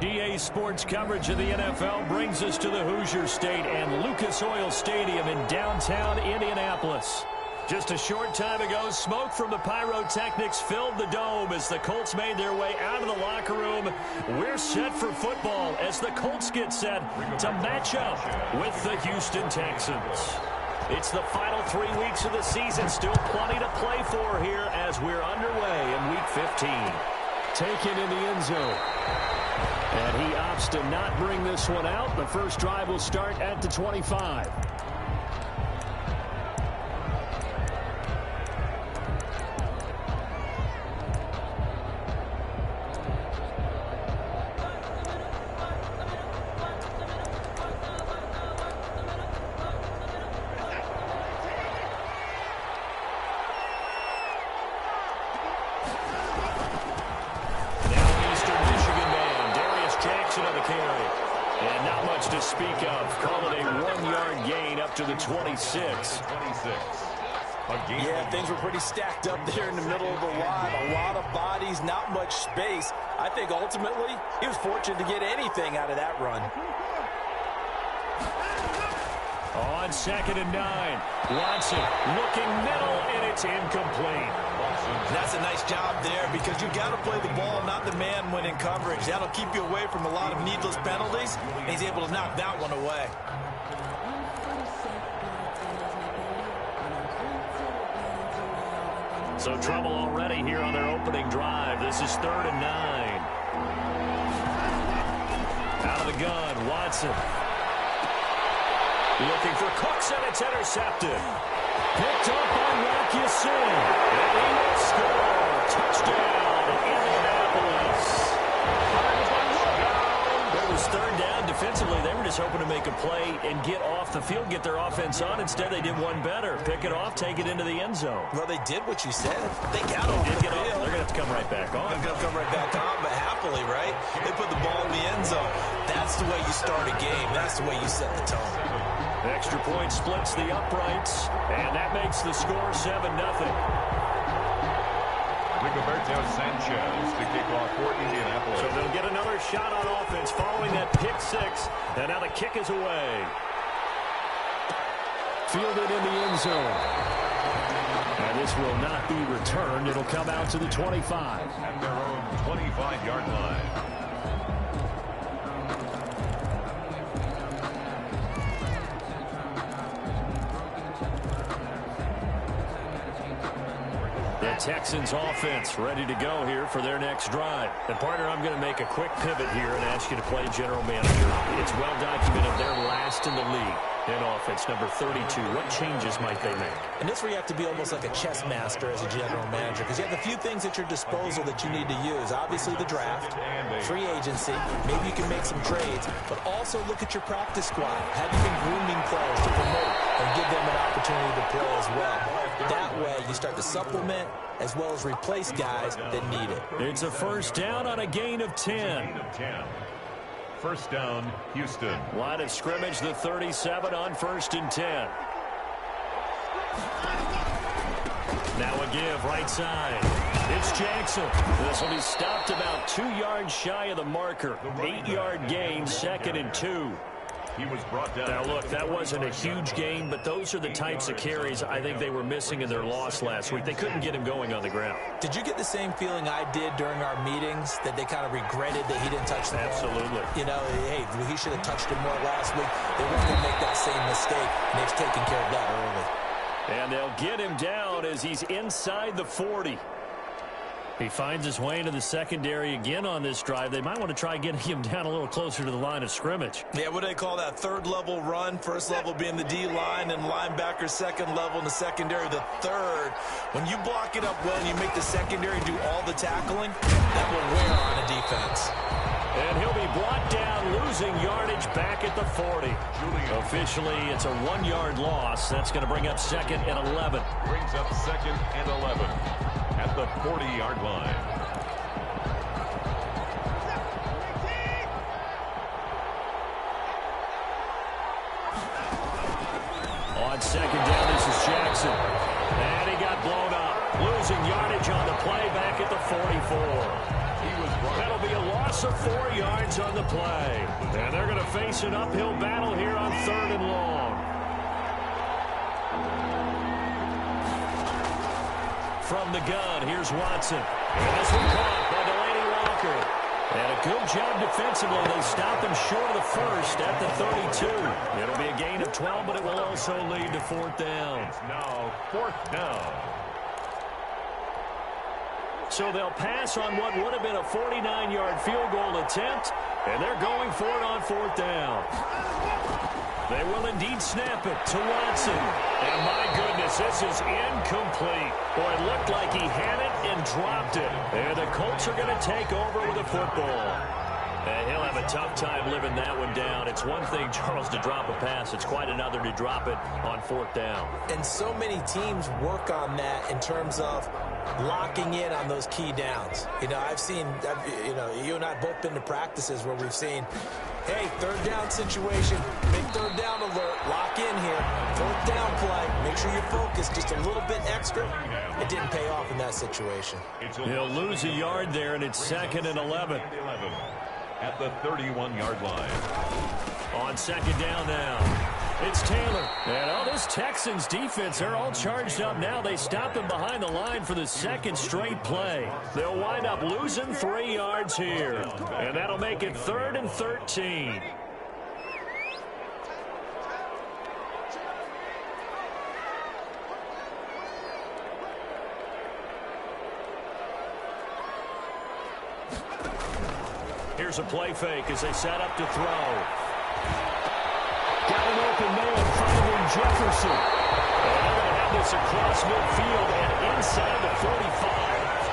EA Sports coverage of the NFL brings us to the Hoosier State and Lucas Oil Stadium in downtown Indianapolis. Just a short time ago, smoke from the pyrotechnics filled the dome as the Colts made their way out of the locker room. We're set for football as the Colts get set to match up with the Houston Texans. It's the final 3 weeks of the season, still plenty to play for here as we're underway in Week 15. Taken in the end zone. And he opts to not bring this one out. The first drive will start at the 25. To the 26. Yeah, things were pretty stacked up there in the middle of the line. A lot of bodies, not much space. I think ultimately he was fortunate to get anything out of that run. On 2nd and 9, Watson looking middle, and it's incomplete. That's a nice job there because you got to play the ball, not the man when in coverage. That'll keep you away from a lot of needless penalties, and he's able to knock that one away. So trouble already here on their opening drive. This is 3rd and 9. Out of the gun, Watson. Looking for Cooks, and it's intercepted. Picked up by Yakusin. And he will score. Touchdown, Indianapolis. It was 3rd down. Defensively, they were just hoping to make a play and get off the field, get their offense on. Instead, they did one better. Pick it off, take it into the end zone. Well, they did what you said. They got off the field. They're going to have to come right back on. They're going to come right back on, but happily, right? They put the ball in the end zone. That's the way you start a game. That's the way you set the tone. Extra point splits the uprights, and that makes the score 7-0. Rigoberto Sanchez to kick off for Indianapolis. So they'll get another shot on offense following that pick six, and now the kick is away. Fielded in the end zone. And this will not be returned. It'll come out to the 25. At their own 25-yard line. The Texans offense ready to go here for their next drive. And partner, I'm going to make a quick pivot here and ask you to play general manager. It's well documented they're last in the league in offense, number 32. What changes might they make? And this is where you have to be almost like a chess master as a general manager, because you have a few things at your disposal that you need to use. Obviously the draft, free agency, maybe you can make some trades, but also look at your practice squad. Have you been grooming players to promote and give them an opportunity to play as well? That way you start to supplement as well as replace guys that need it. It's a first down on a gain of 10. First down, Houston. Line of scrimmage, the 37 on 1st and 10. Now a give, right side. It's Jackson. This will be stopped about 2 yards shy of the marker. 8-yard gain, 2nd and 2. He was brought down. Now, look, that wasn't a huge gain, but those are the types of carries I think they were missing in their loss last week. They couldn't get him going on the ground. Did you get the same feeling I did during our meetings, that they kind of regretted that he didn't touch the ball? Absolutely. You know, hey, he should have touched it more last week. They weren't going to make that same mistake, and they've taken care of that early. And they'll get him down as he's inside the 40. He finds his way into the secondary again on this drive. They might want to try getting him down a little closer to the line of scrimmage. Yeah, what do they call that? 3rd level run. 1st level being the D-line and linebacker. 2nd level in the secondary, the 3rd. When you block it up well and you make the secondary do all the tackling, that will wear on a defense. And he'll be brought down, losing yardage back at the 40. Officially, it's a 1-yard loss. That's going to bring up 2nd and 11. Brings up 2nd and 11 at the 40-yard line. On 2nd down, this is Jackson. And he got blown up. Losing yardage on the play back at the 44. That'll be a loss of 4 yards on the play. And they're going to face an uphill battle here on 3rd and long. From the gun, here's Watson. And this one caught by Delaney Walker. And a good job defensively. They stopped him short of the first at the 32. It'll be a gain of 12, but it will also lead to 4th down. It's now 4th down. So they'll pass on what would have been a 49-yard field goal attempt, and they're going for it on 4th down. They will indeed snap it to Watson. And my goodness, this is incomplete. Boy, it looked like he had it and dropped it. And the Colts are going to take over with the football. And he'll have a tough time living that one down. It's one thing, Charles, to drop a pass. It's quite another to drop it on 4th down. And so many teams work on that in terms of locking in on those key downs. You know, you and I have both been to practices where we've seen, hey, 3rd down situation, big 3rd down alert, lock in here, 4th down play, make sure you're focused just a little bit extra. It didn't pay off in that situation. He'll lose a yard there, and it's 2nd and 11. At the 31-yard line. On 2nd down now. It's Taylor. And this Texans defense, they're all charged up now. They stopped him behind the line for the 2nd straight play. They'll wind up losing 3 yards here. And that'll make it 3rd and 13. Here's a play fake as they set up to throw. Got an open man finding Jefferson. And they're going to have this across midfield and inside the 45.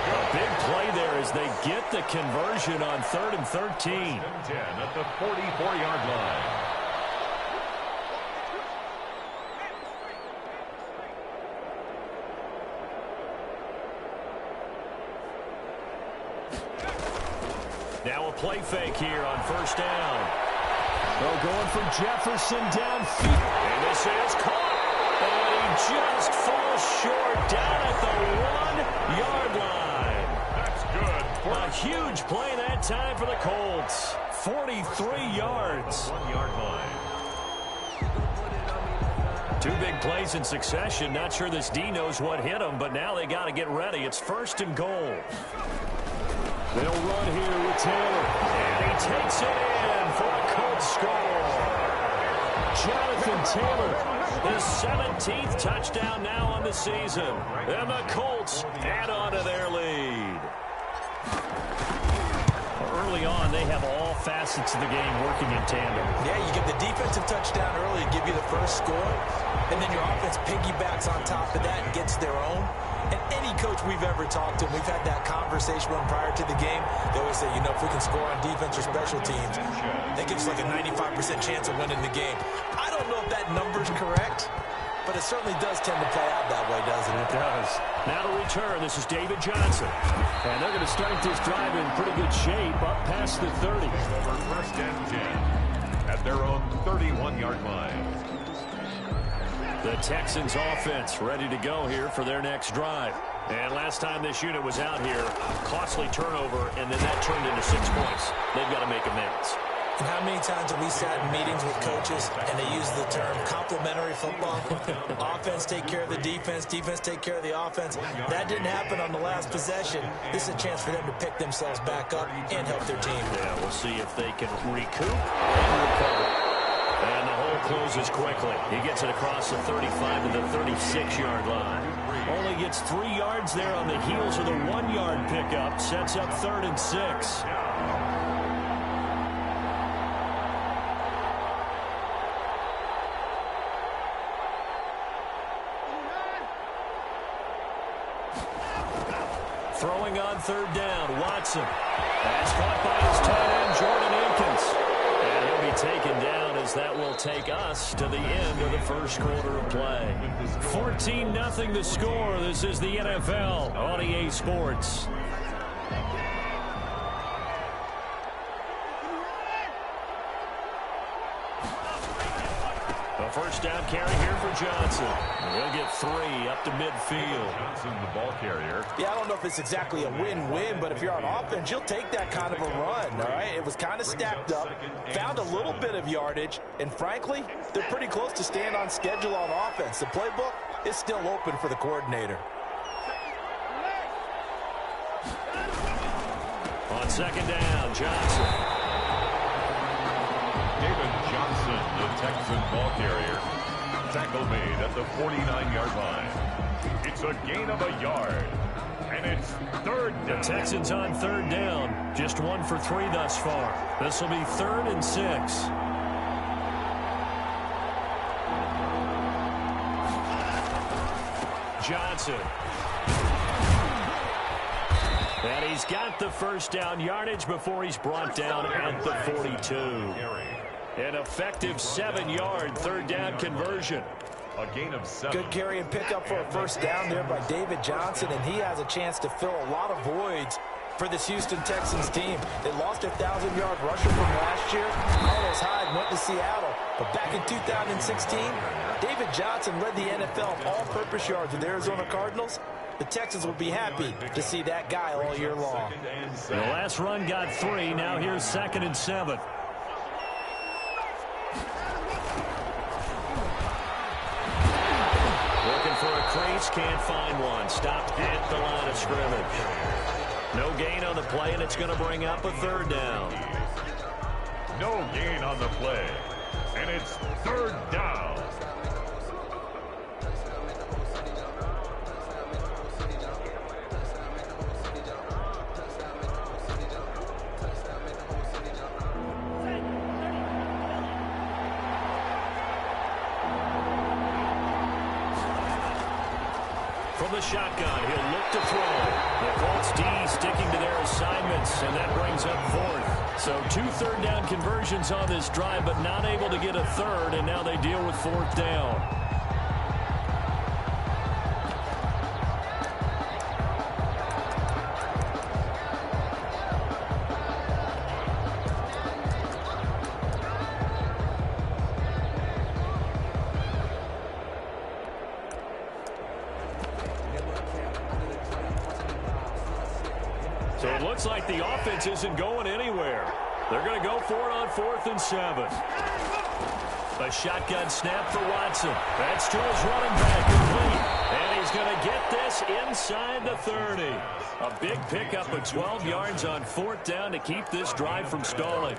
A big play there as they get the conversion on 3rd and 13. 10 at the 44-yard line. Now a play fake here on 1st down. They're going for Jefferson downfield. And this is caught. And he just falls short down at the 1-yard line. That's good. A huge play that time for the Colts. 43 yards. 1-yard line. 2 big plays in succession. Not sure this D knows what hit him, but now they got to get ready. It's 1st and goal. They'll run here with Taylor. And he takes it in for a Colts score. Jonathan Taylor, his 17th touchdown now on the season. And the Colts add on to their lead. Early on, they have all facets of the game working in tandem. Yeah, you get the defensive touchdown early to give you the first score, and then your offense piggybacks on top of that and gets their own. And any coach we've ever talked to, we've had that conversation with them prior to the game, they always say, you know, if we can score on defense or special teams, that gives us like a 95% chance of winning the game. I don't know if that number's correct, but it certainly does tend to play out that way, doesn't it? It does. Now to return, this is David Johnson. And they're going to start this drive in pretty good shape up past the 30. For 1st and 10 at their own 31-yard line. The Texans offense ready to go here for their next drive. And last time this unit was out here, costly turnover, and then that turned into 6 points. They've got to make amends. And how many times have we sat in meetings with coaches and they use the term complementary football? Offense take care of the defense, defense take care of the offense. That didn't happen on the last possession. This is a chance for them to pick themselves back up and help their team. Yeah, we'll see if they can recoup and recover. And the hole closes quickly. He gets it across the 35 to the 36-yard line. Only gets 3 yards there on the heels of the 1-yard pickup. Sets up 3rd and 6. Throwing on 3rd down, Watson. That's caught by his tight end, Jordan Akins. And he'll be taken down as that will take us to the end of the first quarter of play. 14-0 the score. This is the NFL on EA Sports. A first down carry here for Johnson. He'll get 3 up to midfield. Johnson, the ball carrier. Yeah, I don't know if it's exactly a win-win, but if you're on offense, you'll take that kind of a run, all right? It was kind of stacked up, found a little bit of yardage, and frankly, they're pretty close to staying on schedule on offense. The playbook is still open for the coordinator. On second down, Johnson. David Johnson, the Texan ball carrier. Tackle made at the 49-yard line. It's a gain of a yard. And it's third down. The Texans on third down. Just 1 for 3 thus far. This will be 3rd and 6. Johnson. And he's got the first down yardage before he's brought down at the 42. An effective 7-yard third down conversion. A gain of 7. Good carry and pickup for a first down there by David Johnson, and he has a chance to fill a lot of voids for this Houston Texans team. They lost their 1,000-yard rusher from last year. Carlos Hyde went to Seattle, but back in 2016, David Johnson led the NFL all-purpose yards with the Arizona Cardinals. The Texans will be happy to see that guy all year long. The last run got 3. Now here's 2nd and 7. Looking for a crease, can't find one. Stopped at the line of scrimmage. No gain on the play, and it's going to bring up a 3rd down. No gain on the play. And it's 3rd down. From the shotgun, he'll look to throw. The Colts D sticking to their assignments, and that brings up 4th. So 2 third down conversions on this drive, but not able to get a 3rd, and now they deal with 4th down. So it looks like the offense isn't going anywhere. They're going to go for it on 4th and 7. A shotgun snap for Watson. That's to his running back, complete. And he's going to get this inside the 30. A big pickup of 12 yards on 4th down to keep this drive from stalling.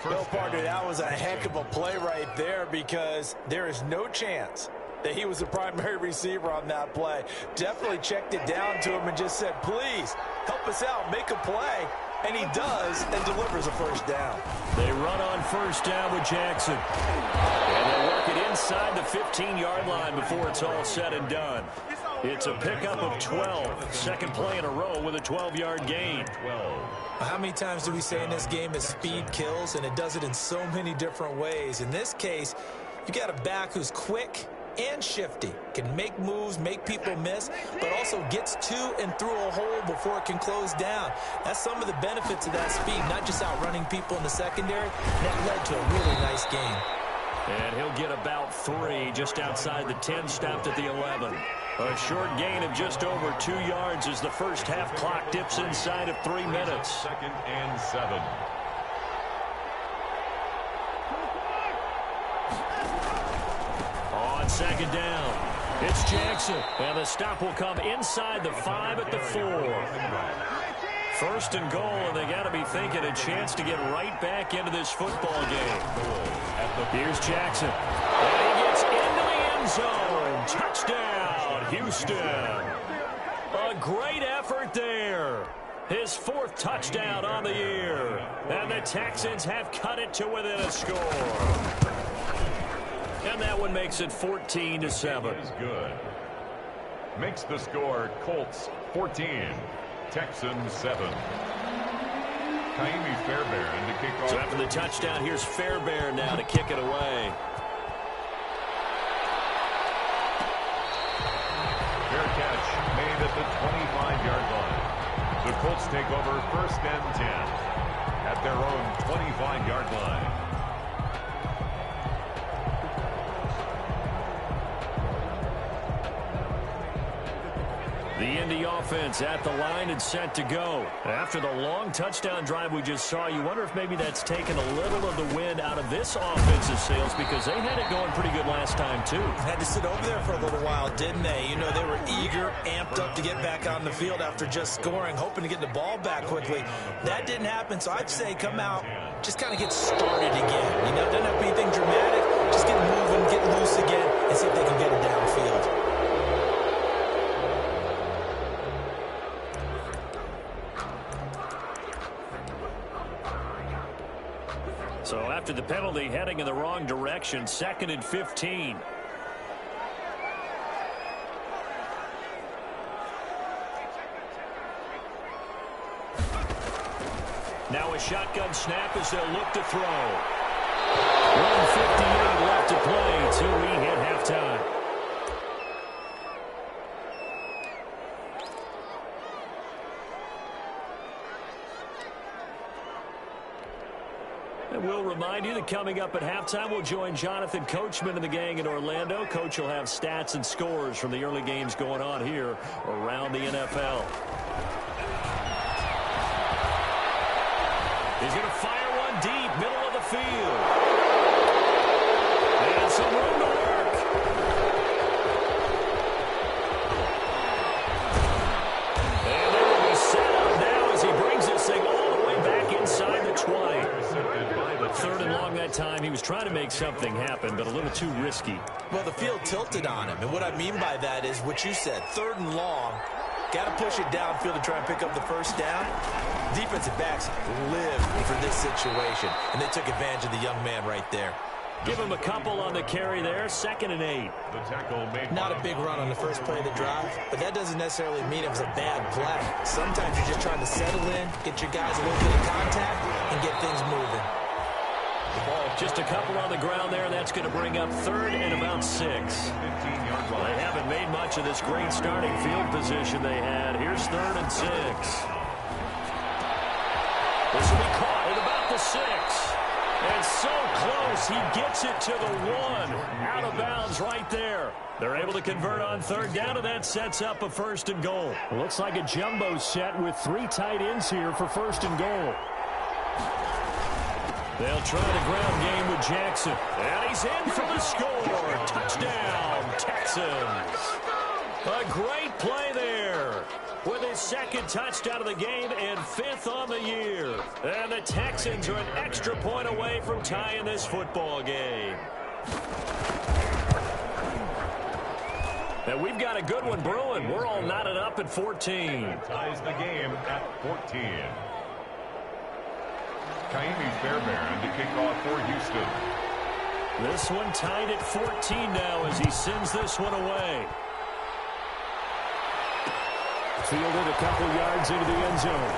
Well, partner, that was a heck of a play right there, because there is no chance that he was the primary receiver on that play. Definitely checked it down to him and just said, please, help us out, make a play. And he does, and delivers a first down. They run on first down with Jackson. And they work it inside the 15-yard line before it's all said and done. It's a pickup of 12. Second play in a row with a 12-yard gain. 12. How many times do we say in this game is speed kills, and it does it in so many different ways. In this case, you got a back who's quick and shifty, can make moves, make people miss, but also gets to and through a hole before it can close down. That's some of the benefits of that speed, not just outrunning people in the secondary. That led to a really nice game. And he'll get about 3 just outside the 10, stopped at the 11. A short gain of just over 2 yards as the first half clock dips inside of 3 minutes. 2nd and 7. On second down, it's Jackson, and the stop will come inside the 5 at the 4. 1st and goal, and they got to be thinking a chance to get right back into this football game. Here's Jackson, and he gets into the end zone. Touchdown, Houston. A great effort there. His 4th touchdown on the year, and the Texans have cut it to within a score. And that one makes it 14-7. That is good. Makes the score Colts 14, Texans 7. Kaimi Fairbairn to kick off. So after the touchdown, here's Fairbairn now to kick it away. Fair catch made at the 25-yard line. The Colts take over 1st and 10 at their own 25-yard line. offense at the line and set to go. After the long touchdown drive we just saw, you wonder if maybe that's taken a little of the wind out of this offensive sails, because they had it going pretty good last time too. Had to sit over there for a little while, didn't they? You know, they were eager, amped up to get back on the field after just scoring, hoping to get the ball back quickly. That didn't happen, so I'd say come out, just kind of get started again. You know, doesn't have to be anything dramatic. Just get moving, get loose again, and see if they can get it downfield. So after the penalty, heading in the wrong direction, 2nd and 15. Now a shotgun snap as they'll look to throw. 1:58 left to play till we hit halftime. And we'll remind you that coming up at halftime, we'll join Jonathan Coachman and the gang in Orlando. Coach will have stats and scores from the early games going on here around the NFL. He's going to fire one deep, middle of the field. And some room to work. And there will be set up now as he brings this thing all the way back inside the 20. 3rd and long that time. He was trying to make something happen, but a little too risky. Well, the field tilted on him, and what I mean by that is what you said, 3rd and long. Got to push it downfield to try and pick up the first down. Defensive backs live for this situation, and they took advantage of the young man right there. Give him a couple on the carry there. 2nd and 8. Not a big run on the first play of the drive, but that doesn't necessarily mean it was a bad play. Sometimes you're just trying to settle in, get your guys a little bit of contact, and get things moving. Just a couple on the ground there. That's going to bring up 3rd and about 6. They haven't made much of this great starting field position they had. Here's 3rd and 6. This will be caught at about the 6. And so close, he gets it to the 1. Out of bounds right there. They're able to convert on 3rd down, and that sets up a 1st and goal. Looks like a jumbo set with 3 tight ends here for 1st and goal. They'll try the ground game with Jackson. And he's in for the score. Touchdown, Texans. A great play there. With his 2nd touchdown of the game and 5th on the year. And the Texans are an extra point away from tying this football game. And we've got a good one brewing. We're all knotted up at 14. Ties the game at 14. Kaimi Fairbairn to kick off for Houston. This one tied at 14 now as he sends this one away. Fielded a couple yards into the end zone.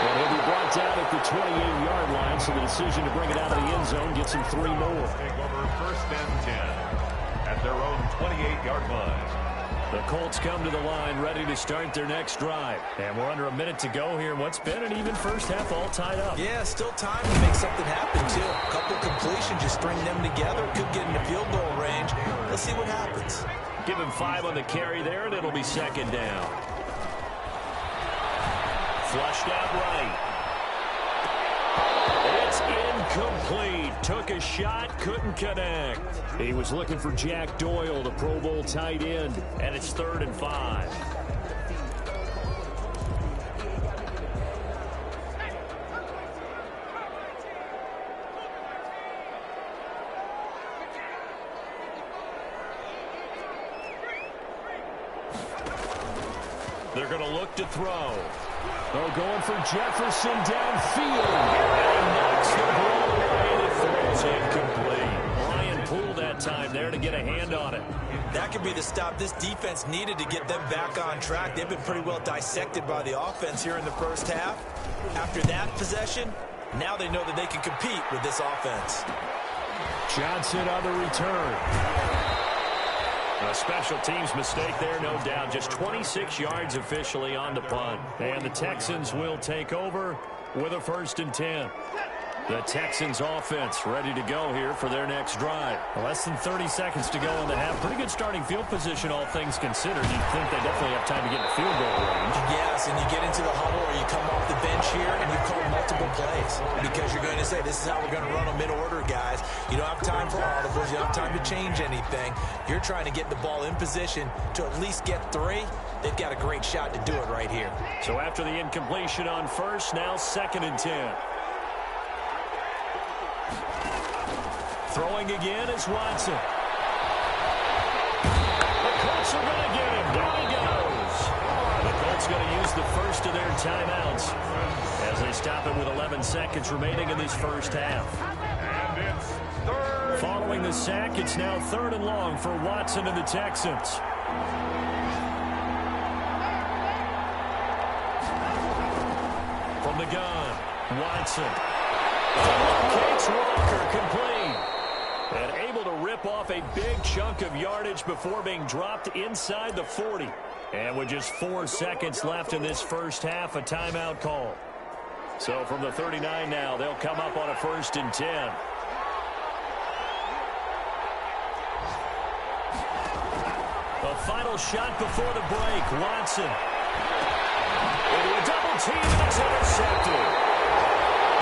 And he'll be brought down at the 28-yard line, so the decision to bring it out of the end zone gets him 3 more. Take over 1st and 10 at their own 28-yard line. The Colts come to the line ready to start their next drive. And we're under a minute to go here in what's been an even first half, all tied up. Yeah, still time to make something happen, too. A couple completions, just string them together. Could get in the field goal range. Let's see what happens. Give him 5 on the carry there, and it'll be 2nd down. Flushed out right. It's incomplete. Took a shot, couldn't connect. He was looking for Jack Doyle, the Pro Bowl tight end, and it's 3rd and 5. They're going to look to throw. They're going for Jefferson downfield. And he knocks the ball away, and it throws incomplete. Ryan pulled that time there to get a hand on it. That could be the stop this defense needed to get them back on track. They've been pretty well dissected by the offense here in the first half. After that possession, now they know that they can compete with this offense. Johnson on the return. A special teams mistake there, no doubt. Just 26 yards officially on the punt. And the Texans will take over with a 1st and 10. The Texans offense ready to go here for their next drive. Less than 30 seconds to go in the half. Pretty good starting field position, all things considered. You'd think they definitely have time to get in the field goal range. Yes, and you get into the huddle or you come off the bench here and you call multiple plays because you're going to say, this is how we're going to run them in order, guys. You don't have time for audibles. You don't have time to change anything. You're trying to get the ball in position to at least get 3. They've got a great shot to do it right here. So after the incompletion on first, now 2nd and 10. Throwing again is Watson. The Colts are going to get him. Down he goes. The Colts going to use the first of their timeouts as they stop it with 11 seconds remaining in this first half. And it's 3rd. Following the sack, it's now 3rd and long for Watson and the Texans. From the gun, Watson. Locates Walker, complete. And able to rip off a big chunk of yardage before being dropped inside the 40. And with just 4 seconds left in this first half, a timeout call. So from the 39 now, they'll come up on a 1st and 10. The final shot before the break, Watson. Into a double team, and it's intercepted.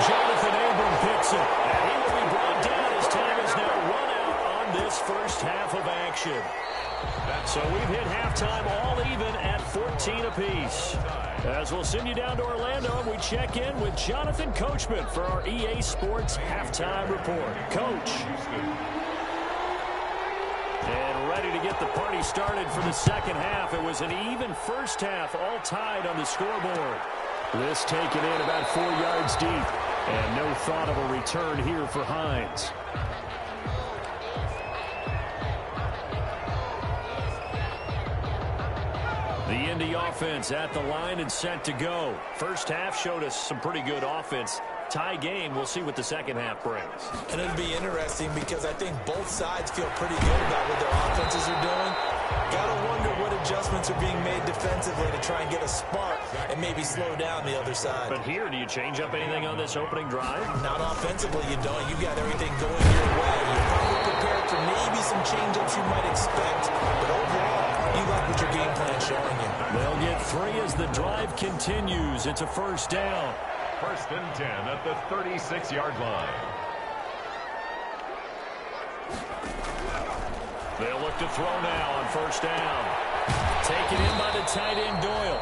Jonathan Abram picks it, and he will be brought down. His time is now run out on this first half of action. So we've hit halftime all even at 14 apiece. As we'll send you down to Orlando, and we check in with Jonathan Coachman for our EA Sports Halftime Report. Coach. And ready to get the party started for the second half. It was an even first half, all tied on the scoreboard. This taken in about 4 yards deep. And no thought of a return here for Hines. The Indy offense at the line and set to go. First half showed us some pretty good offense. Tie game. We'll see what the second half brings. And it'll be interesting because I think both sides feel pretty good about what their offenses are doing. Gotta wonder what adjustments are being made defensively to try and get a spark and maybe slow down the other side. But here, do you change up anything on this opening drive? Not offensively, you don't. You got everything going your way. You're probably prepared for maybe some change-ups you might expect. But overall, you like what your game plan is showing you. They'll get 3 as the drive continues. It's a first down. 1st and 10 at the 36-yard line. They'll look to throw now on first down. Taken in by the tight end Doyle.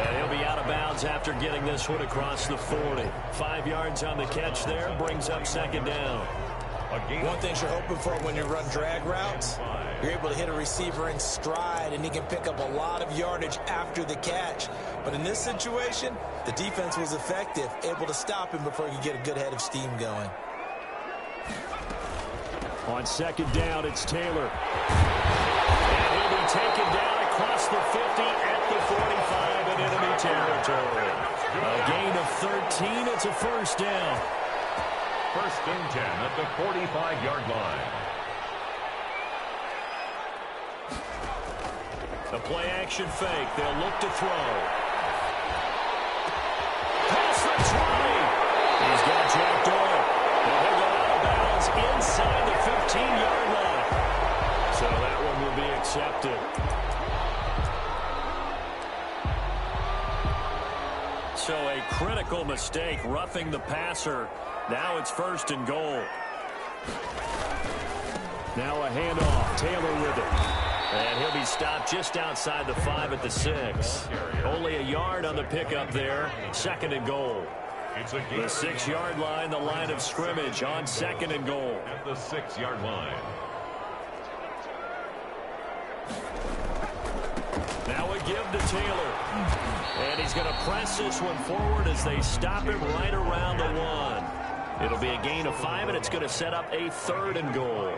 And he'll be out of bounds after getting this one across the 40. 5 yards on the catch there, brings up 2nd down. One thing you're hoping for when you run drag routes, you're able to hit a receiver in stride, and he can pick up a lot of yardage after the catch. But in this situation, the defense was effective, able to stop him before he could get a good head of steam going. On 2nd down, it's Taylor. And he'll be taken down across the 50 at the 45 in enemy territory. A gain of 13. It's a first down. 1st and 10 at the 45-yard line. The play action fake. They'll look to throw. Past the 20. He's got Jack Doyle. And he'll go out of bounds inside the 15-yard line. So that one will be accepted. So a critical mistake, roughing the passer. Now it's 1st and goal. Now a handoff. Taylor with it. And he'll be stopped just outside the 5 at the 6. Only a yard on the pickup there. 2nd and goal. The 6-yard line, the line of scrimmage on 2nd and goal. At the 6-yard line. Now a give to Taylor. And he's going to press this one forward as they stop him right around the 1. It'll be a gain of 5, and it's going to set up a 3rd and goal.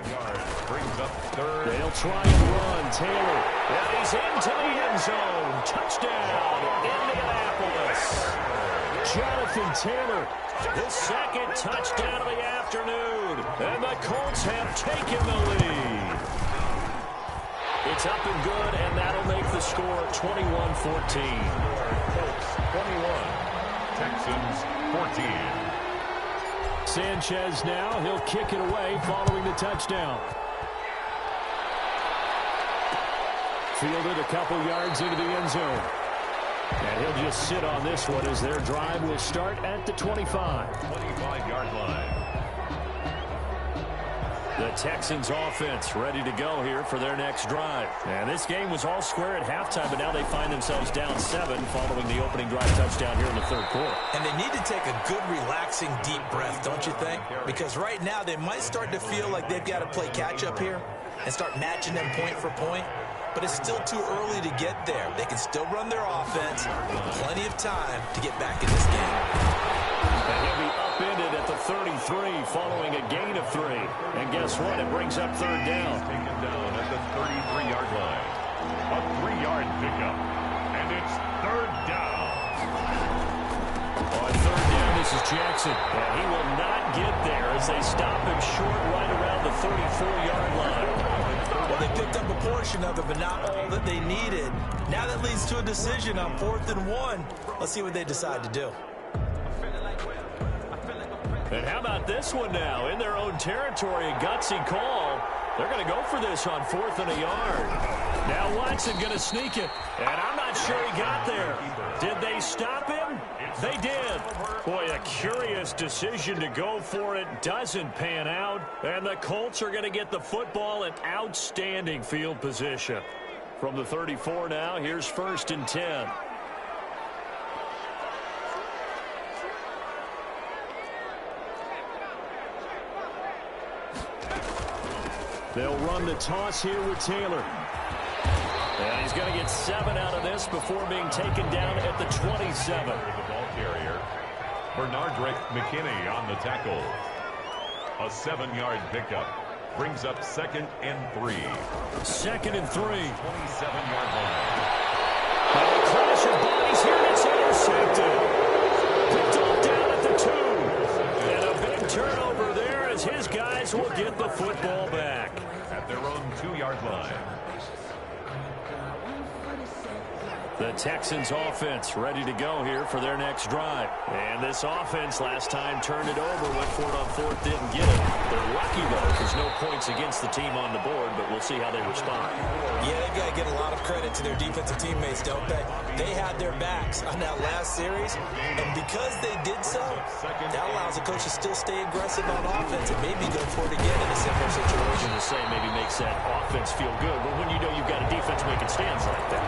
Brings up 3rd. They'll try and run. Taylor. And he's into the end zone. Touchdown, Indianapolis. Jonathan Taylor, his 2nd touchdown of the afternoon. And the Colts have taken the lead. It's up and good, and that'll make the score 21-14. Colts 21, Texans 14. Sanchez now, he'll kick it away following the touchdown. Fielded a couple yards into the end zone. And he'll just sit on this one as their drive will start at the 25. 25-yard line. The Texans offense ready to go here for their next drive. And this game was all square at halftime, but now they find themselves down 7 following the opening drive touchdown here in the third quarter. And they need to take a good, relaxing, deep breath, don't you think? Because right now they might start to feel like they've got to play catch-up here and start matching them point for point. But it's still too early to get there. They can still run their offense. Plenty of time to get back in this game. And he'll be upended at the 33 following a gain of 3. And guess what? It brings up third down. Taken down at the 33-yard line. A 3-yard pickup. And it's third down. On third down, this is Jackson. And he will not get there as they stop him short right around the 34-yard line. Well, they picked up a portion of it, but not all that they needed. Now that leads to a decision on 4th and 1. Let's see what they decide to do. And how about this one now? In their own territory, a gutsy call. They're going to go for this on 4th and a yard. Now Watson going to sneak it. And I'm not sure he got there. Did they stop him? They did. Boy, a curious decision to go for it. Doesn't pan out. And the Colts are going to get the football in outstanding field position. From the 34 now, here's 1st and 10. They'll run the toss here with Taylor. And he's going to get 7 out of this before being taken down at the 27. The ball carrier, Bernardrick McKinney on the tackle. A 7-yard pickup brings up 2nd and 3. 2nd and 3. 27-yard line. And a crash of bodies here, and it's intercepted. Picked off down at the 2. And a big turnover there as his guys will get the football back. At their own 2-yard line. The Texans offense ready to go here for their next drive. And this offense last time turned it over, went for it on 4th, didn't get it. They're lucky, though, because no points against the team on the board, but we'll see how they respond. Yeah, they've got to give a lot of credit to their defensive teammates, don't they? They had their backs on that last series, and because they did so, that allows the coach to still stay aggressive on offense and maybe go for it again in a similar situation. To say maybe makes that offense feel good, but when you know you've got a defense making stands like that.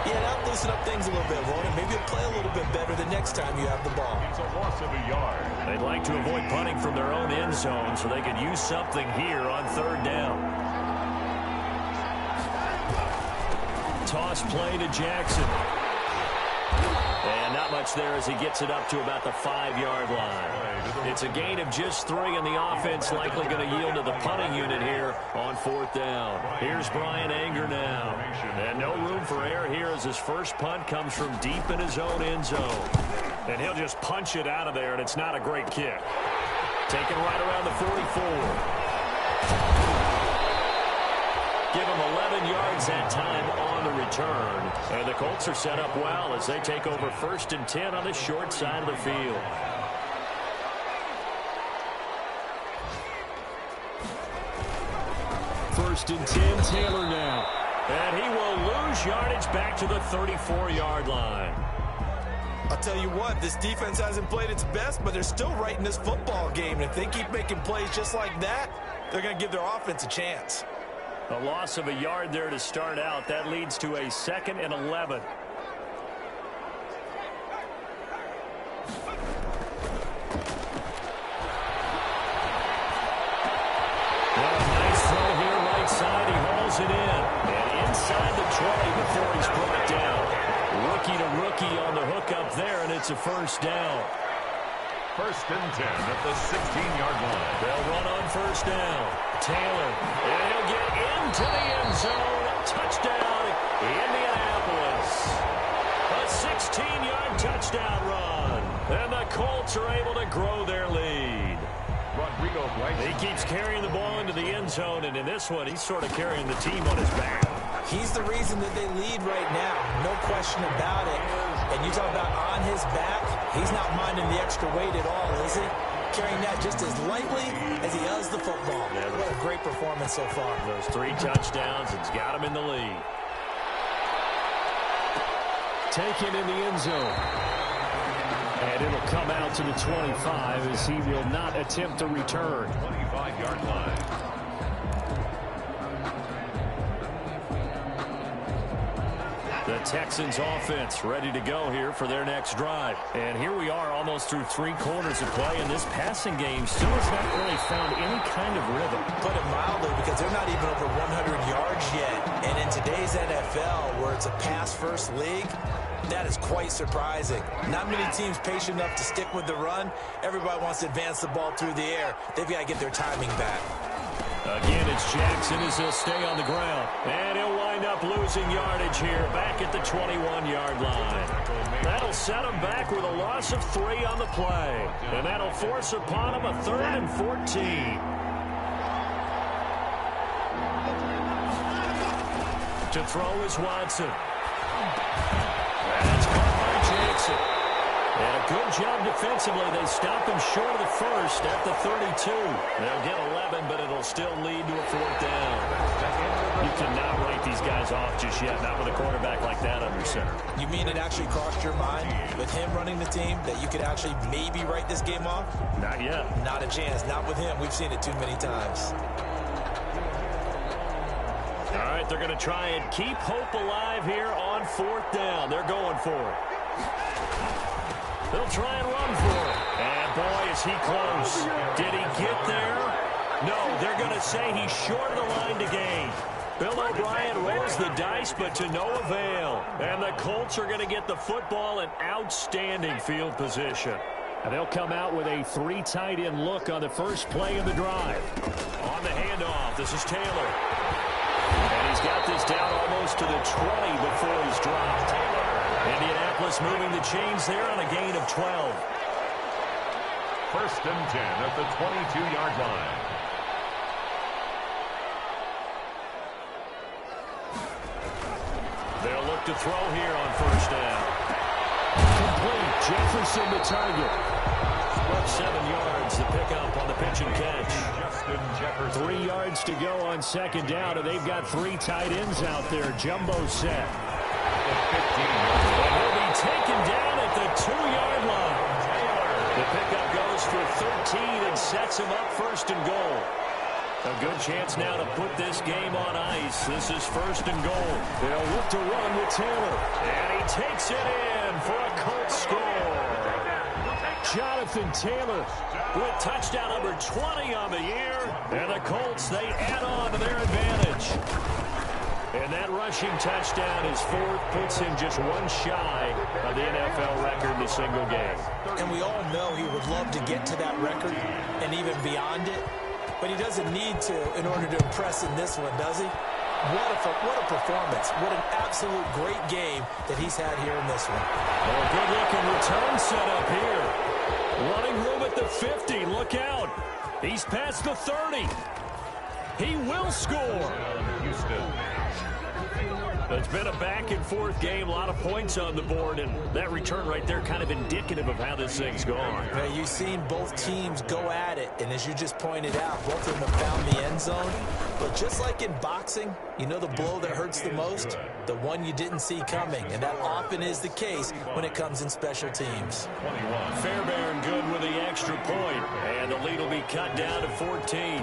Yeah, that'll loosen up things a little bit, won't it? Maybe you'll play a little bit better the next time you have the ball. It's a loss of a yard. They'd like to avoid punting from their own end zone so they could use something here on 3rd down. Toss play to Jackson. And not much there as he gets it up to about the 5-yard line. It's a gain of just 3, and the offense likely going to yield to the punting unit here on 4th down. Here's Brian Anger now. And no room for error here as his first punt comes from deep in his own end zone. And he'll just punch it out of there, and it's not a great kick. Taken right around the 44. Give him 11 yards that time on the return. And the Colts are set up well as they take over 1st and 10 on the short side of the field. First and 10, Taylor now. And he will lose yardage back to the 34-yard line. I'll tell you what, this defense hasn't played its best, but they're still right in this football game. And if they keep making plays just like that, they're going to give their offense a chance. A loss of a yard there to start out. That leads to a 2nd and 11. Side, he hauls it in. And inside the 20 before he's brought down. Rookie to rookie on the hook up there, and it's a 1st down. 1st and 10 at the 16-yard line. They'll run on 1st down. Taylor, and he'll get into the end zone. Touchdown, Indianapolis. A 16-yard touchdown run. And the Colts are able to grow their lead. He keeps carrying the ball into the end zone, and in this one, he's sort of carrying the team on his back. He's the reason that they lead right now, no question about it. And you talk about on his back, he's not minding the extra weight at all, is he? carrying that just as lightly as he does the football. Yeah, what a great performance so far. Those 3 touchdowns, it's got him in the lead. Taken in the end zone. And it'll come out to the 25 as he will not attempt to return. 25-yard line. The Texans offense ready to go here for their next drive. And here we are almost through 3 quarters of play, and this passing game still has not really found any kind of rhythm. Put it mildly, because they're not even over 100 yards yet. And in today's NFL, where it's a pass-first league, that is quite surprising. Not many teams patient enough to stick with the run. Everybody wants to advance the ball through the air. They've got to get their timing back. Again, it's Jackson as he'll stay on the ground. And he'll wind up losing yardage here back at the 21-yard line. That'll set him back with a loss of 3 on the play. And that'll force upon him a 3rd and 14. To throw is Watson. That's caught by Jackson. And a good job defensively. They stop him short of the first at the 32. They'll get 11, but it'll still lead to a 4th down. You cannot write these guys off just yet, not with a quarterback like that under center. You mean it actually crossed your mind with him running the team that you could actually maybe write this game off? Not yet. Not a chance. Not with him. We've seen it too many times. All right, they're going to try and keep hope alive here on 4th down. They're going for it. They'll try and run for it. And boy, is he close. Did he get there? No, they're going to say he's short of the line to gain. Bill O'Brien rolls the dice, but to no avail. And the Colts are going to get the football in outstanding field position. And they'll come out with a 3 tight end look on the first play of the drive. On the handoff, this is Taylor. And he's got this down almost to the 20 before he's dropped. Indianapolis moving the chains there on a gain of 12. 1st and 10 at the 22-yard line. They'll look to throw here on 1st down. Complete. Jefferson the target. 7 yards the pickup on the pitch and catch. 3 yards to go on 2nd down, and they've got 3 tight ends out there. Jumbo set. And he'll be taken down at the 2-yard line. The pickup goes for 13 and sets him up 1st and goal. A good chance now to put this game on ice. This is 1st and goal. They'll look to run with Taylor. And he takes it in for a Colts score. Jonathan Taylor with touchdown number 20 on the year. And the Colts, they add on to their advantage. And that rushing touchdown is 4th, puts him just 1 shy of the NFL record in a single game. And we all know he would love to get to that record and even beyond it. But he doesn't need to in order to impress in this one, does he? What a performance. What an absolute great game that he's had here in this one. Well, a good-looking return set up here. Running room at the 50. Look out. He's past the 30. He will score. It's been a back-and-forth game, a lot of points on the board, and that return right there kind of indicative of how this thing's gone. Yeah, you've seen both teams go at it, and as you just pointed out, both of them have found the end zone. But just like in boxing, you know the blow that hurts the most? The one you didn't see coming, and that often is the case when it comes in special teams. Fairbairn good with the extra point, and the lead will be cut down to 14.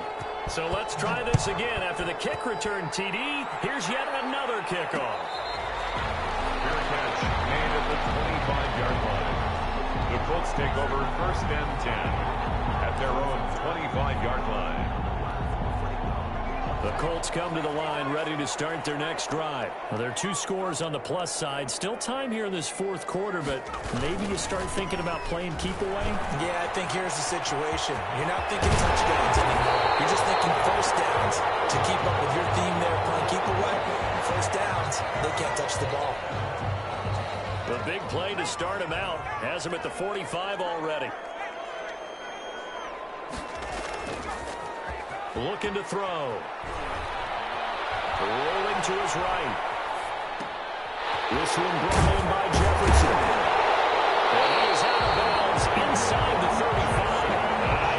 So let's try this again. After the kick return TD, here's yet another kickoff. Fair catch made at the 25-yard line. The Colts take over 1st and 10 at their own 25-yard line. The Colts come to the line ready to start their next drive. Well, there are 2 scores on the plus side. Still time here in this 4th quarter, but maybe you start thinking about playing keep away? Yeah, I think here's the situation. You're not thinking touchdowns anymore. You're just thinking 1st downs. To keep up with your theme there, playing keep away, 1st downs, they can't touch the ball. The big play to start him out. Has him at the 45 already. Looking to throw. Rolling to his right. This one brought in by Jefferson. And he is out of bounds inside the 35.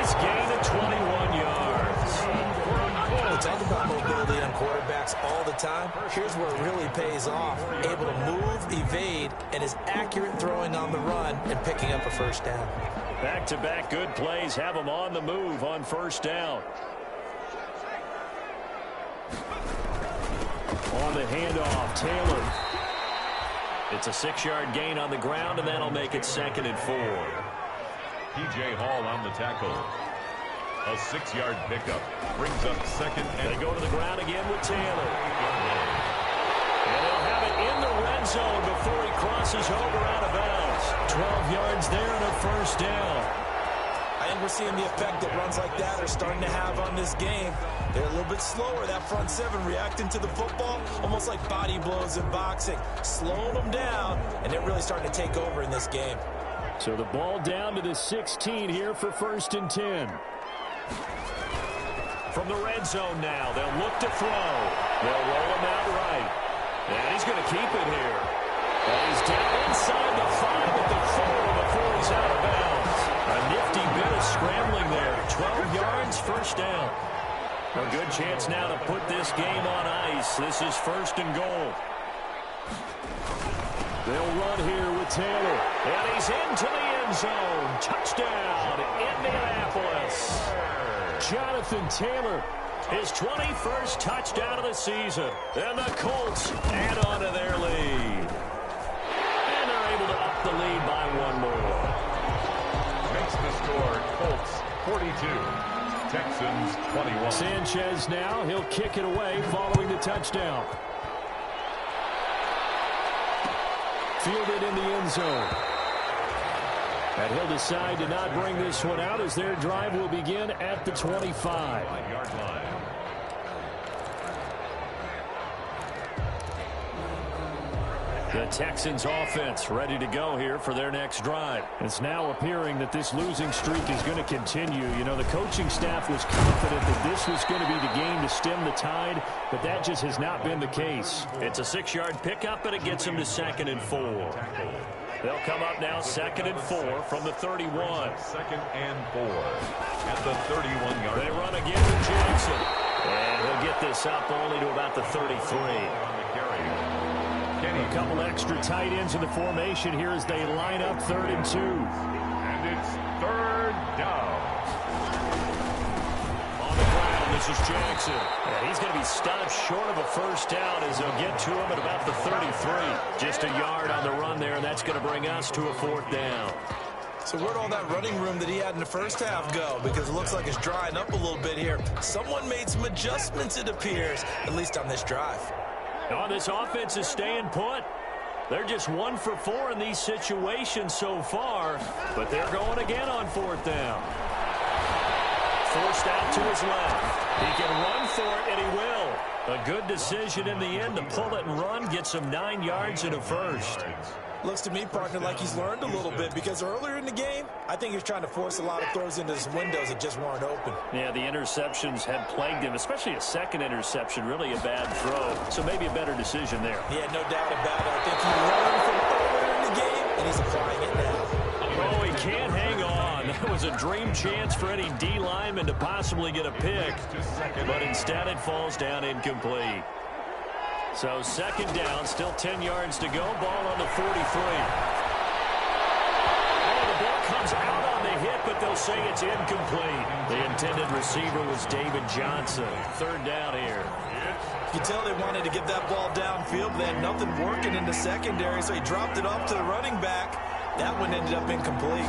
time, here's where it really pays off. Able to move, evade, and is accurate throwing on the run and picking up a first down. Back-to-back good plays have them on the move on first down. On the handoff, Taylor. It's a 6-yard gain on the ground, and that'll make it 2nd and 4. P.J. Hall on the tackle. A 6-yard pickup brings up 2nd and... They go to the ground again with Taylor. And they'll have it in the red zone before he crosses over out of bounds. 12 yards there and a first down. I think we're seeing the effect that runs like that are starting to have on this game. They're a little bit slower, that front seven, reacting to the football, almost like body blows in boxing, slowing them down, and they're really starting to take over in this game. So the ball down to the 16 here for 1st and 10. From the red zone now, they'll look to throw. They'll roll him out right. And he's going to keep it here. And he's down inside the 5 at the 4 before he's out of bounds. A nifty bit of scrambling there. 12 yards, first down. A good chance now to put this game on ice. This is 1st and goal. They'll run here with Taylor. And he's into the end zone. Touchdown, Indianapolis. Jonathan Taylor, his 21st touchdown of the season. And the Colts add on to their lead. And they're able to up the lead by 1 more. Makes the score Colts 42. Texans 21. Sanchez now, he'll kick it away following the touchdown. Fielded in the end zone. And he'll decide to not bring this one out as their drive will begin at the 25. 5-yard line. The Texans offense ready to go here for their next drive. It's now appearing that this losing streak is going to continue. You know, the coaching staff was confident that this was going to be the game to stem the tide, but that just has not been the case. It's a 6-yard pickup, and it gets them to 2nd and 4. They'll come up now 2nd and 4 from the 31. 2nd and 4 at the 31-yard line. They run again with Jackson. And he'll get this up only to about the 33. On the carry. A couple extra tight ends in the formation here as they line up 3rd and 2. And it's 3rd down. On the ground, this is Jackson. And he's going to be stopped short of a first down as they'll get to him at about the 33. Just a yard on the run there, and that's going to bring us to a 4th down. So where'd all that running room that he had in the first half go? Because it looks like it's drying up a little bit here. Someone made some adjustments, it appears, at least on this drive. Oh, this offense is staying put. They're just 1 for 4 in these situations so far, but they're going again on 4th down. Forced out to his left. He can run for it, and he will. A good decision in the end to pull it and run, gets him 9 yards and a first. Looks to me, partner, like he's learned a little bit because earlier in the game, I think he was trying to force a lot of throws into his windows that just weren't open. Yeah, the interceptions had plagued him, especially a second interception, really a bad throw. So maybe a better decision there. Yeah, no doubt about it. I think he learned from earlier in the game, and he's applying it now. Oh, he can't hang on. That was a dream chance for any D lineman to possibly get a pick, but instead it falls down incomplete. So 2nd down, still 10 yards to go. Ball on the 43. Oh, the ball comes out on the hit, but they'll say it's incomplete. The intended receiver was David Johnson. 3rd down here. You can tell they wanted to get that ball downfield. They had nothing working in the secondary, so he dropped it off to the running back. That one ended up incomplete.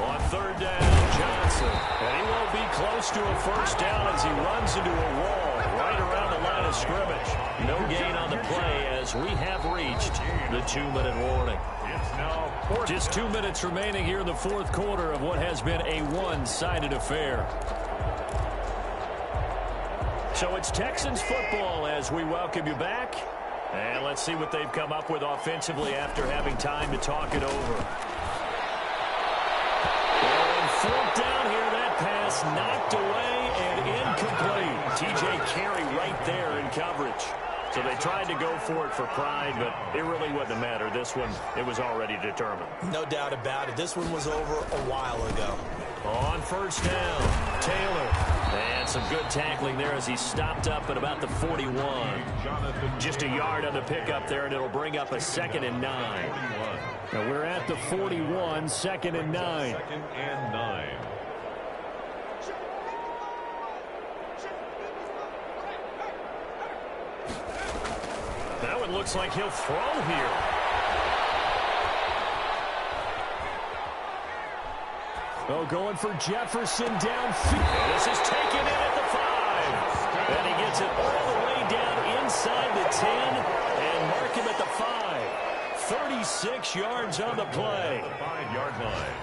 On 3rd down, Johnson. And he won't be close to a first down as he runs into a wall right around the line of scrimmage. No gain on the play as we have reached the 2-minute warning. It's now 4th. Just 2 minutes remaining here in the 4th quarter of what has been a one-sided affair. So it's Texans football as we welcome you back. And let's see what they've come up with offensively after having time to talk it over. And 4th down here, that pass knocked away and incomplete. TJ Carey right there in coverage. So they tried to go for it for pride, but it really wouldn't matter. This one, it was already determined. No doubt about it. This one was over a while ago. On 1st down, Taylor. And some good tackling there as he stopped up at about the 41. Just a yard on the pickup there, and it'll bring up a 2nd and 9. Now we're at the 41, 2nd and 9. 2nd and 9. That one looks like he'll throw here. Oh, going for Jefferson downfield. This is taken in at the 5. And he gets it all the way down inside the 10 and mark him at the 5. 36 yards on the play. 5-yard line.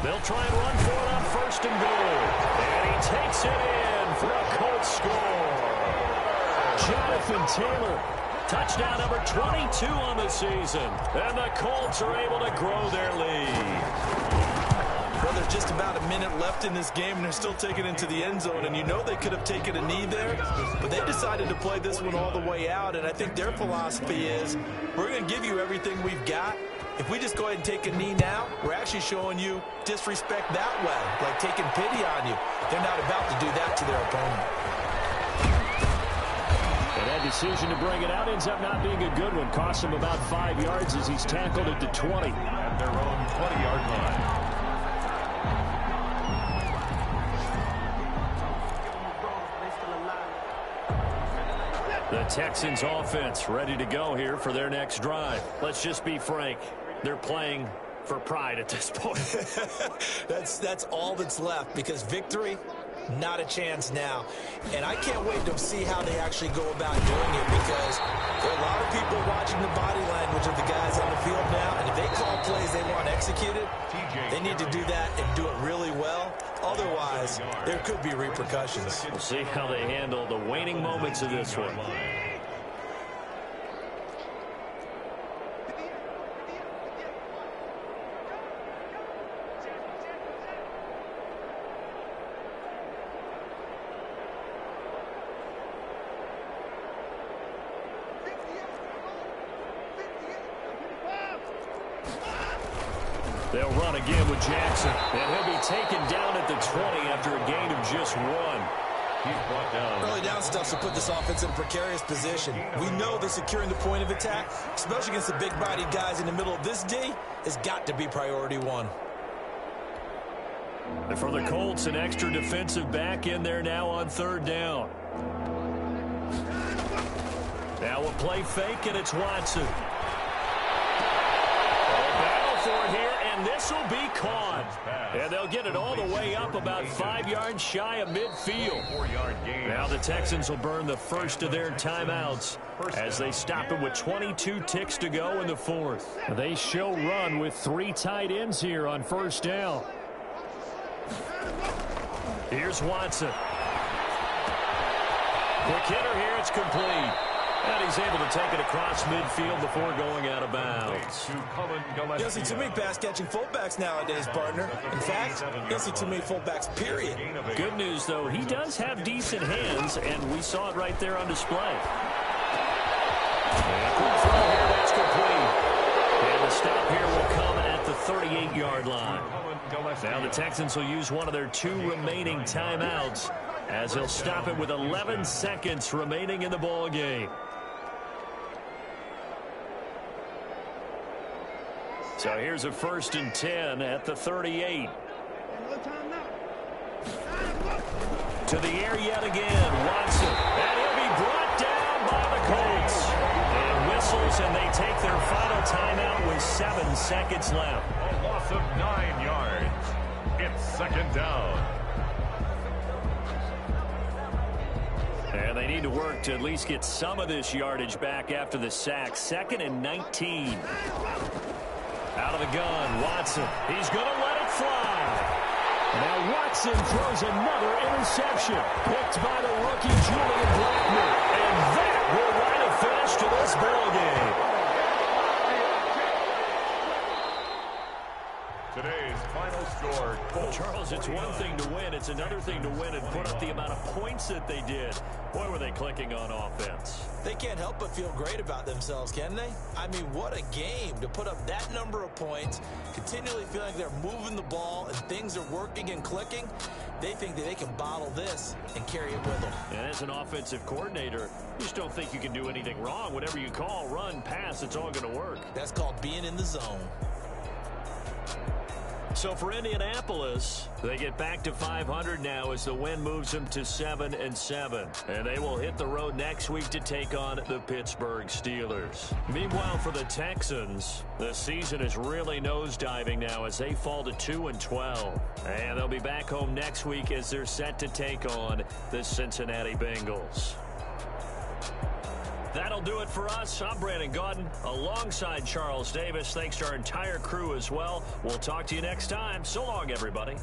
They'll try and run for it on 1st and goal. And he takes it in for a Colts score. Jonathan Taylor, touchdown number 22 on the season. And the Colts are able to grow their lead. Well, there's just about a minute left in this game, and they're still taking it into the end zone. And you know they could have taken a knee there, but they decided to play this one all the way out. And I think their philosophy is, we're going to give you everything we've got. If we just go ahead and take a knee now, we're actually showing you disrespect that way, like taking pity on you. They're not about to do that to their opponent. And that decision to bring it out ends up not being a good one. Costs him about 5 yards as he's tackled at the 20. At their own 20-yard line. The Texans offense ready to go here for their next drive. Let's just be frank. They're playing for pride at this point. That's all that's left, because victory, not a chance now. And I can't wait to see how they actually go about doing it, because there are a lot of people watching the body language of the guys on the field now, and if they call plays they want executed, they need to do that and do it really well. Otherwise, there could be repercussions. We'll see how they handle the waning moments of this one. They'll run again with Jackson, and he'll be taken down at the 20 after a gain of just 1. He's brought down. Early down stuff to put this offense in a precarious position. We know that securing the point of attack, especially against the big-bodied guys in the middle of this D, has got to be priority 1. And for the Colts, an extra defensive back in there now on 3rd down. Now a play fake, and it's Watson. For it here, and this will be caught. And they'll get it all the way up about 5 yards shy of midfield. 4-yard gain. Now the Texans will burn the first of their timeouts as they stop it with 22 ticks to go in the 4th. They show run with 3 tight ends here on 1st down. Here's Watson. Quick hitter here, it's complete. And he's able to take it across midfield before going out of bounds. You don't see too many pass-catching fullbacks nowadays, partner. In fact, you don't see too many fullbacks, period. Good news, though, he does have decent hands, and we saw it right there on display. And a quick throw here, that's complete. And the stop here will come at the 38-yard line. Now the Texans will use one of their 2 remaining timeouts as they'll stop it with 11 seconds remaining in the ball game. So here's a 1st and 10 at the 38. To the air yet again, Watson. And he'll be brought down by the Colts. And whistles, and they take their final timeout with 7 seconds left. A loss of 9 yards. It's 2nd down. And they need to work to at least get some of this yardage back after the sack. 2nd and 19. Out of the gun, Watson. He's going to let it fly. Now Watson throws another interception. Picked by the rookie, Julian Blackmon. And that will write a finish to this ball game. Today's final score. Well, Charles, it's one thing to win. It's another thing to win and put up the amount of points that they did. Boy, were they clicking on offense. They can't help but feel great about themselves, can they? I mean, what a game to put up that number of points, continually feel like they're moving the ball and things are working and clicking. They think that they can bottle this and carry it with them. And as an offensive coordinator, you just don't think you can do anything wrong. Whatever you call, run, pass, it's all going to work. That's called being in the zone. So for Indianapolis, they get back to 500 now as the win moves them to 7-7. And they will hit the road next week to take on the Pittsburgh Steelers. Meanwhile, for the Texans, the season is really nosediving now as they fall to 2-12. And they'll be back home next week as they're set to take on the Cincinnati Bengals. That'll do it for us. I'm Brandon Gaudin alongside Charles Davis. Thanks to our entire crew as well. We'll talk to you next time. So long, everybody.